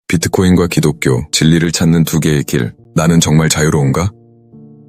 비트코인과 기독교, 진리를 찾는 두 개의 길. 나는 정말 자유로운가?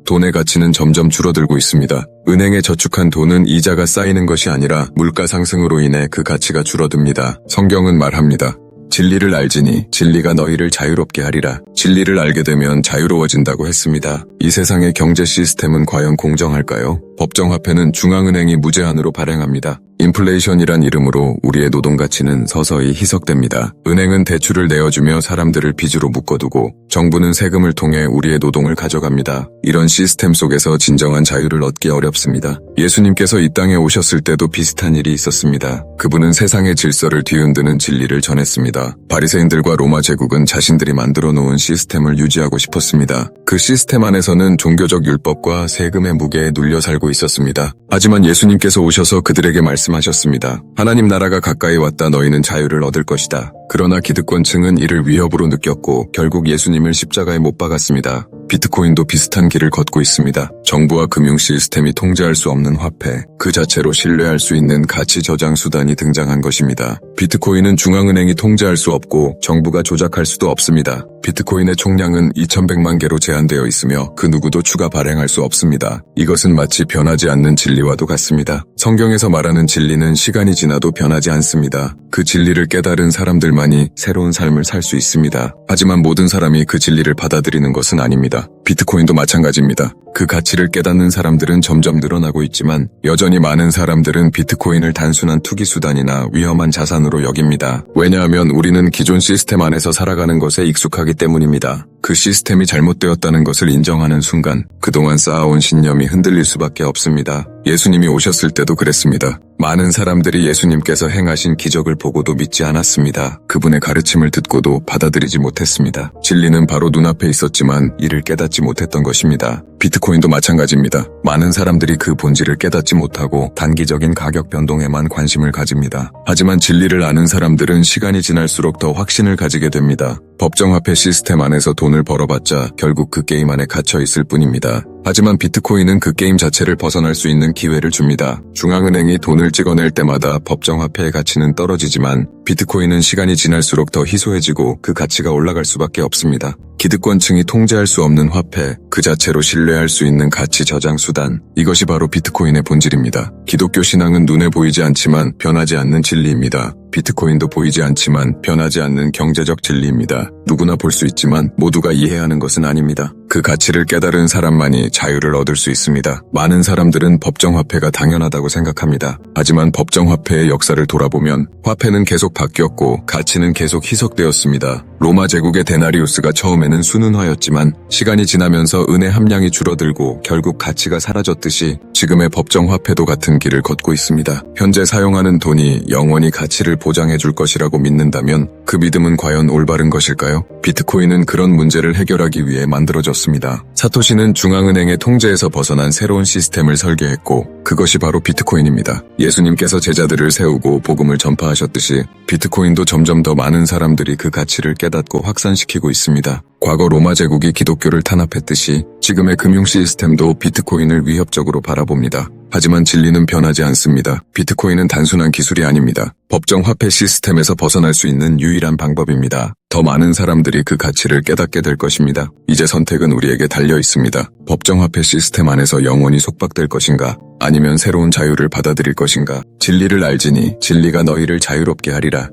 돈의 가치는 점점 줄어들고 있습니다. 은행에 저축한 돈은 이자가 쌓이는 것이 아니라 물가 상승으로 인해 그 가치가 줄어듭니다. 성경은 말합니다. 진리를 알지니 진리가 너희를 자유롭게 하리라. 진리를 알게 되면 자유로워진다고 했습니다. 이 세상의 경제 시스템은 과연 공정할까요? 법정화폐는 중앙은행이 무제한으로 발행합니다. 인플레이션이란 이름으로 우리의 노동 가치는 서서히 희석됩니다. 은행은 대출을 내어주며 사람들을 빚으로 묶어두고 정부는 세금을 통해 우리의 노동을 가져갑니다. 이런 시스템 속에서 진정한 자유를 얻기 어렵습니다. 예수님께서 이 땅에 오셨을 때도 비슷한 일이 있었습니다. 그분은 세상의 질서를 뒤흔드는 진리를 전했습니다. 바리새인들과 로마 제국은 자신들이 만들어 놓은 시스템을 유지하고 싶었습니다. 그 시스템 안에서는 종교적 율법과 세금의 무게에 눌려 살고 있었습니다. 하지만 예수님께서 오셔서 그들에게 말씀하셨습니다. 하나님 나라가 가까이 왔다. 너희는 자유를 얻을 것이다. 그러나 기득권층은 이를 위협으로 느꼈고 결국 예수님을 십자가에 못 박았습니다. 비트코인도 비슷한 길을 걷고 있습니다. 정부와 금융 시스템이 통제할 수 없는 화폐, 그 자체로 신뢰할 수 있는 가치 저장 수단이 등장한 것입니다. 비트코인은 중앙은행이 통제할 수 없고 정부가 조작할 수도 없습니다. 비트코인의 총량은 2100만 개로 제한되어 있으며 그 누구도 추가 발행할 수 없습니다. 이것은 마치 변하지 않는 진리와도 같습니다. 성경에서 말하는 진리는 시간이 지나도 변하지 않습니다. 그 진리를 깨달은 사람들만이 새로운 삶을 살 수 있습니다. 하지만 모든 사람이 그 진리를 받아들이는 것은 아닙니다. 비트코인도 마찬가지입니다. 그 가치를 깨닫는 사람들은 점점 늘어나고 있지만 여전히 많은 사람들은 비트코인을 단순한 투기 수단이나 위험한 자산으로 여깁니다. 왜냐하면 우리는 기존 시스템 안에서 살아가는 것에 익숙하기 때문입니다. 그 시스템이 잘못되었다는 것을 인정하는 순간 그동안 쌓아온 신념이 흔들릴 수밖에 없습니다. 예수님이 오셨을 때도 그랬습니다. 많은 사람들이 예수님께서 행하신 기적을 보고도 믿지 않았습니다. 그분의 가르침을 듣고도 받아들이지 못했습니다. 진리는 바로 눈앞에 있었지만 이를 깨닫지 못했던 것입니다. 비트코인도 마찬가지입니다. 많은 사람들이 그 본질을 깨닫지 못하고 단기적인 가격 변동에만 관심을 가집니다. 하지만 진리를 아는 사람들은 시간이 지날수록 더 확신을 가지게 됩니다. 법정화폐 시스템 안에서 돈을 벌어봤자 결국 그 게임 안에 갇혀 있을 뿐입니다. 하지만 비트코인은 그 게임 자체를 벗어날 수 있는 기회를 줍니다. 중앙은행이 돈을 찍어낼 때마다 법정화폐의 가치는 떨어지지만 비트코인은 시간이 지날수록 더 희소해지고 그 가치가 올라갈 수밖에 없습니다. 기득권층이 통제할 수 없는 화폐, 그 자체로 신뢰할 수 있는 가치 저장 수단, 이것이 바로 비트코인의 본질입니다. 기독교 신앙은 눈에 보이지 않지만 변하지 않는 진리입니다. 비트코인도 보이지 않지만 변하지 않는 경제적 진리입니다. 누구나 볼 수 있지만 모두가 이해하는 것은 아닙니다. 그 가치를 깨달은 사람만이 자유를 얻을 수 있습니다. 많은 사람들은 법정화폐가 당연하다고 생각합니다. 하지만 법정화폐의 역사를 돌아보면 화폐는 계속 바뀌었고 가치는 계속 희석되었습니다. 로마 제국의 데나리우스가 처음에는 순은화였지만 시간이 지나면서 은의 함량이 줄어들고 결국 가치가 사라졌듯이 지금의 법정화폐도 같은 길을 걷고 있습니다. 현재 사용하는 돈이 영원히 가치를 보장해 줄 것이라고 믿는다면 그 믿음은 과연 올바른 것일까요? 비트코인은 그런 문제를 해결하기 위해 만들어졌습니다. 사토시는 중앙은행의 통제에서 벗어난 새로운 시스템을 설계했고 그것이 바로 비트코인입니다. 예수님께서 제자들을 세우고 복음을 전파하셨듯이 비트코인도 점점 더 많은 사람들이 그 가치를 깨닫고 확산시키고 있습니다. 과거 로마 제국이 기독교를 탄압했듯이 지금의 금융 시스템도 비트코인을 위협적으로 바라봅니다. 하지만 진리는 변하지 않습니다. 비트코인은 단순한 기술이 아닙니다. 법정 화폐 시스템에서 벗어날 수 있는 유일한 방법입니다. 더 많은 사람들이 그 가치를 깨닫게 될 것입니다. 이제 선택은 우리에게 달려 있습니다. 법정 화폐 시스템 안에서 영원히 속박될 것인가? 아니면 새로운 자유를 받아들일 것인가? 진리를 알지니 진리가 너희를 자유롭게 하리라.